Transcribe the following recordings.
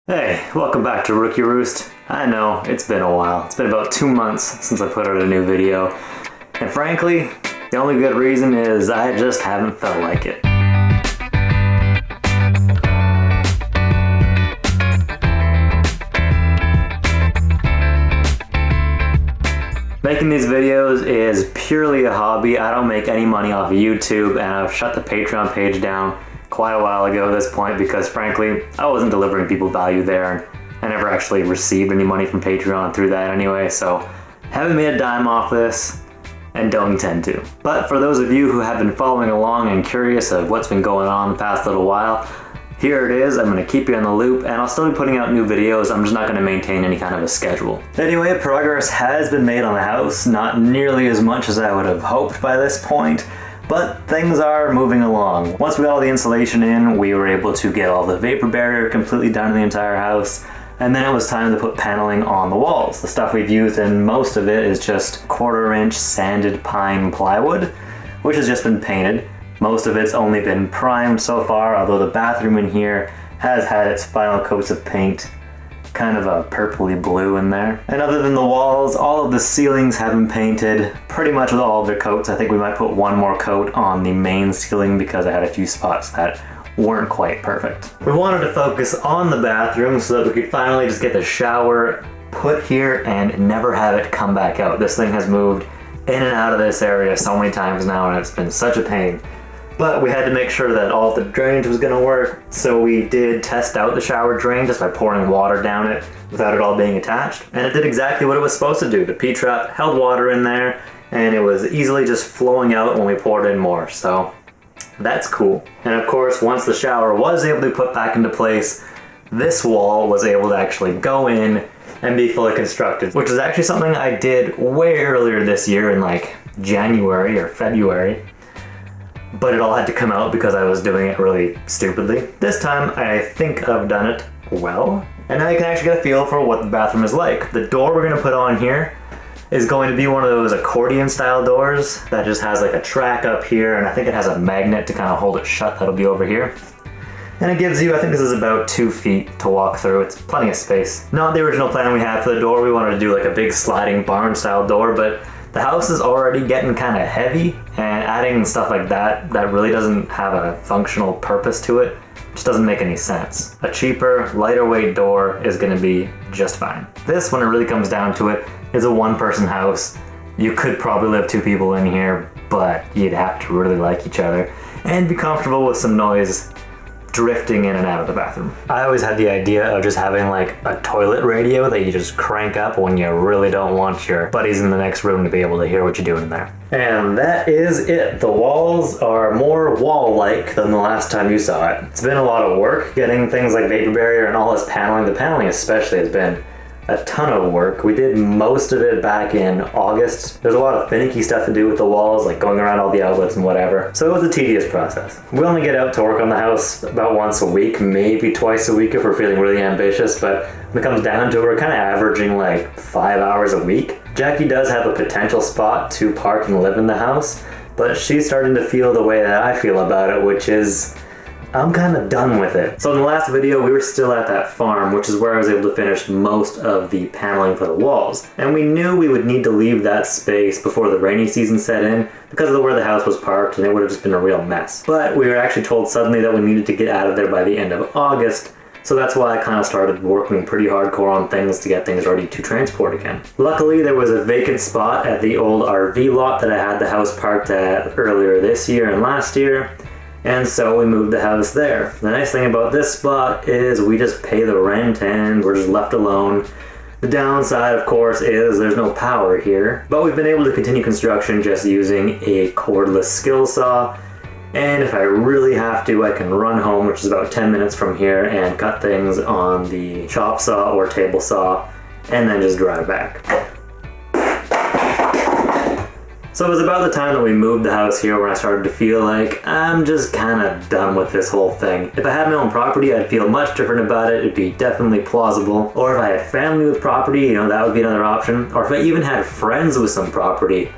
Hey, welcome back to Rookie Roost. I know, it's been a while. It's been about 2 months since I put out a new video. And frankly, the only good reason is I just haven't felt like it. Making these videos is purely a hobby. I don't make any money off of YouTube, and I've shut the Patreon page down quite a while ago at this point because frankly, I wasn't delivering people value there, and I never actually received any money from Patreon through that anyway, so haven't made a dime off this and don't intend to. But for those of you who have been following along and curious of what's been going on the past little while, here it is. I'm going to keep you in the loop, and I'll still be putting out new videos. I'm just not going to maintain any kind of a schedule. Anyway, progress has been made on the house, not nearly as much as I would have hoped by this point, but things are moving along. Once we got all the insulation in, we were able to get all the vapor barrier completely done in the entire house, and then it was time to put paneling on the walls. The stuff we've used, and most of it is just 1/4 inch sanded pine plywood, which has just been painted. Most of it's only been primed so far, although the bathroom in here has had its final coats of paint, kind of a purpley blue in there. And other than the walls, all of the ceilings have been painted pretty much with all of their coats. I think we might put one more coat on the main ceiling because I had a few spots that weren't quite perfect. We wanted to focus on the bathroom so that we could finally just get the shower put here and never have it come back out. This thing has moved in and out of this area so many times now, and it's been such a pain. But we had to make sure that all of the drainage was going to work, so we did test out the shower drain just by pouring water down it without it all being attached. And it did exactly what it was supposed to do. The P-trap held water in there, and it was easily just flowing out when we poured in more, so that's cool. And of course, once the shower was able to be put back into place, this wall was able to actually go in and be fully constructed, which is actually something I did way earlier this year in like January or February. But it all had to come out because I was doing it really stupidly. This time, I think I've done it well, and now you can actually get a feel for what the bathroom is like. The door we're gonna put on here is going to be one of those accordion style doors that just has like a track up here, and I think it has a magnet to kind of hold it shut that'll be over here. And it gives you, I think this is about 2 feet to walk through. It's plenty of space. Not the original plan we had for the door. We wanted to do like a big sliding barn style door, but the house is already getting kind of heavy, and adding stuff like that really doesn't have a functional purpose to it. Just doesn't make any sense. A cheaper, lighter weight door is going to be just fine. This, when it really comes down to it, is a one-person house. You could probably live 2 people in here, but you'd have to really like each other and be comfortable with some noise drifting in and out of the bathroom. I always had the idea of just having like a toilet radio that you just crank up when you really don't want your buddies in the next room to be able to hear what you're doing in there. And that is it. The walls are more wall-like than the last time you saw it. It's been a lot of work getting things like vapor barrier and all this paneling. The paneling especially has been a ton of work. We did most of it back in August. There's a lot of finicky stuff to do with the walls, like going around all the outlets and whatever. So it was a tedious process. We only get out to work on the house about once a week, maybe twice a week if we're feeling really ambitious, but when it comes down to it, we're kind of averaging like 5 hours a week. Jackie does have a potential spot to park and live in the house, but she's starting to feel the way that I feel about it, which is I'm kind of done with it. So in the last video, we were still at that farm, which is where I was able to finish most of the paneling for the walls. And we knew we would need to leave that space before the rainy season set in because of where the house was parked, and it would have just been a real mess. But we were actually told suddenly that we needed to get out of there by the end of August, so that's why I kind of started working pretty hardcore on things to get things ready to transport again. Luckily, there was a vacant spot at the old RV lot that I had the house parked at earlier this year and last year, and so we moved the house there. The nice thing about this spot is we just pay the rent and we're just left alone. The downside, of course, is there's no power here, but we've been able to continue construction just using a cordless skill saw. And if I really have to, I can run home, which is about 10 minutes from here, and cut things on the chop saw or table saw, and then just drive back. So it was about the time that we moved the house here when I started to feel like I'm just kind of done with this whole thing. If I had my own property, I'd feel much different about it. It'd be definitely plausible. Or if I had family with property, that would be another option. Or if I even had friends with some property,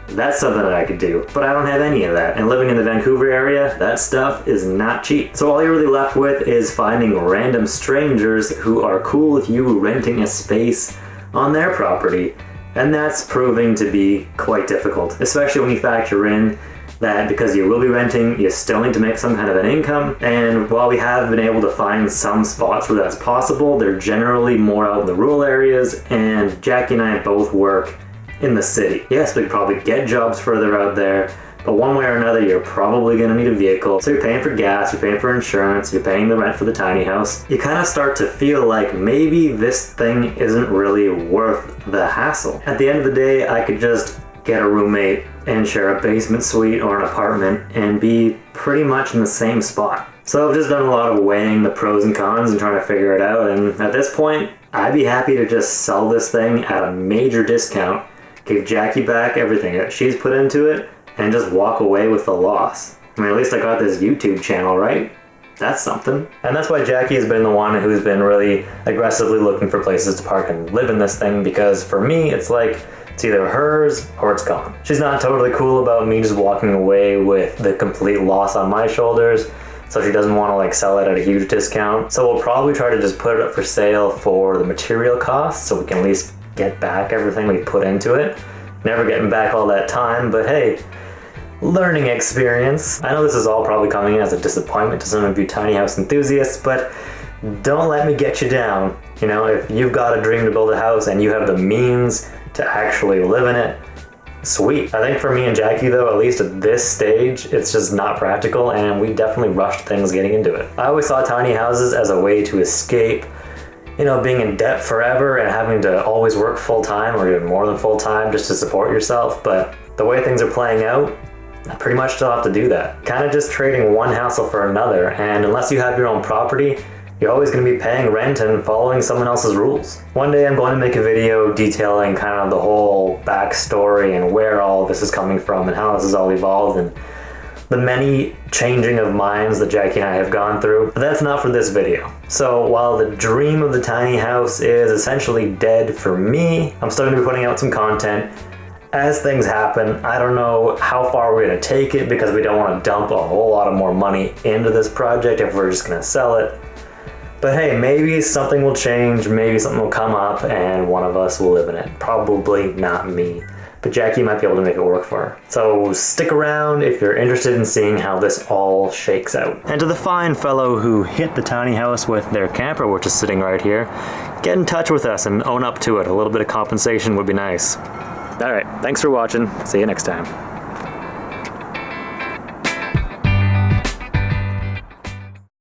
That's something that I could do, but I don't have any of that. And living in the Vancouver area, that stuff is not cheap. So all you're really left with is finding random strangers who are cool with you renting a space on their property. And that's proving to be quite difficult, especially when you factor in that because you will be renting, you still need to make some kind of an income. And while we have been able to find some spots where that's possible, they're generally more out in the rural areas, and Jackie and I both work in the city. Yes, we could probably get jobs further out there, but one way or another, you're probably gonna need a vehicle. So you're paying for gas, you're paying for insurance, you're paying the rent for the tiny house. You kind of start to feel like maybe this thing isn't really worth the hassle. At the end of the day, I could just get a roommate and share a basement suite or an apartment and be pretty much in the same spot. So I've just done a lot of weighing the pros and cons and trying to figure it out, and at this point, I'd be happy to just sell this thing at a major discount, give Jackie back everything that she's put into it, and just walk away with the loss. I mean, at least I got this YouTube channel, right? That's something. And that's why Jackie has been the one who's been really aggressively looking for places to park and live in this thing, because for me, it's like, it's either hers or it's gone. She's not totally cool about me just walking away with the complete loss on my shoulders, so she doesn't want to like sell it at a huge discount. So we'll probably try to just put it up for sale for the material costs so we can at least get back everything we put into it. Never getting back all that time, but hey, learning experience. I know this is all probably coming as a disappointment to some of you tiny house enthusiasts, but don't let me get you down. You know, if you've got a dream to build a house and you have the means to actually live in it, sweet. I think for me and Jackie though, at least at this stage, it's just not practical, and we definitely rushed things getting into it. I always saw tiny houses as a way to escape, you know, being in debt forever and having to always work full-time or even more than full-time just to support yourself, but the way things are playing out, I pretty much still have to do that. Kind of just trading one hassle for another, and unless you have your own property, you're always going to be paying rent and following someone else's rules. One day I'm going to make a video detailing kind of the whole backstory and where all this is coming from and how this has all evolved and the many changing of minds that Jackie and I have gone through. But that's not for this video. So while the dream of the tiny house is essentially dead for me, I'm still going to be putting out some content. As things happen, I don't know how far we're going to take it because we don't want to dump a whole lot of more money into this project if we're just going to sell it. But hey, maybe something will change, maybe something will come up and one of us will live in it. Probably not me, but Jackie might be able to make it work for her. So stick around if you're interested in seeing how this all shakes out. And to the fine fellow who hit the tiny house with their camper, which is sitting right here, get in touch with us and own up to it. A little bit of compensation would be nice. All right, thanks for watching. See you next time.